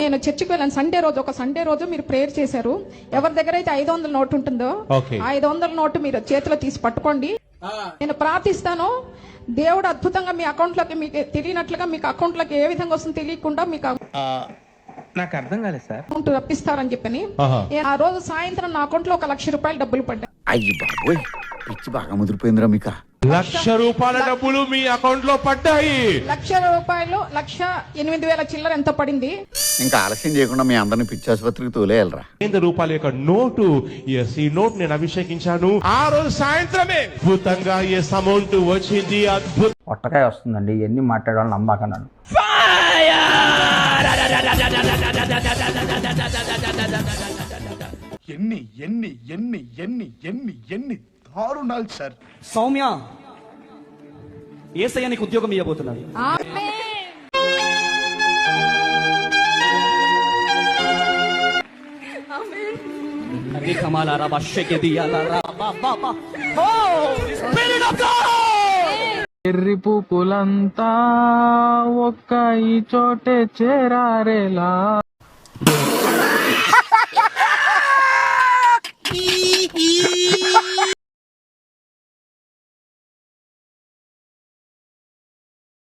నేను చర్చికి వెళ్ళాను సండే రోజు మీరు ప్రేయర్ చేశారు. ఎవరి దగ్గర అయితే 500 నోటు ఉంటుందో ఆ 500 నోటు మీరు చేతిలో తీసి పట్టుకోండి. నేను ప్రార్థిస్తాను, దేవుడు అద్భుతంగా మీ అకౌంట్ లోకి, మీకు తెలియనట్లుగా మీకు అకౌంట్ లోకి ఏ విధంగా వస్తుందో తెలియకుండా మీకు నాకు అర్థం కాలేదు సార్. అకౌంట్ రప్పిస్తారని చెప్పని ఆ రోజు సాయంత్రం నా అకౌంట్ లో 1,00,000 రూపాయలు డబ్బులు పడ్డాయి. అయ్యి బాబోయ్, పిచ్చి బాగా ముదిరిపోయిందిరా మీకు. 1,00,000 రూపాయల డబ్బులు మీ అకౌంట్ లో పడ్డాయి. 1,00,000 రూపాయలు, 1,08,000 చిల్లర ఎంత పడింది. ఇంకా ఆలస్యం చేయకుండా మీ అందరిని పిచ్చి ఆసుపత్రికి తోలేయాలరా. రూపాయల యొక్క నోటు, ఈ నోట్ నేను అభిషేకించాను. ఆ రోజు సాయంత్రమే అద్భుతంగా అమౌంట్ వచ్చింది. అద్భుతం. పొట్టకాయ వస్తుందండి, ఎన్ని మాట్లాడాలని నమ్మకన్నాను. ఎన్ని ఎన్ని ఎన్ని ఎన్ని ఎన్ని ఎన్ని దారుణాలు సార్. సౌమ్య, యేసయ్య నీకు ఉద్యోగం ఇవ్వబోతున్నాడు. ఎర్రి పూపులంతా ఒక్క ఈ చోటే చేరారేలా.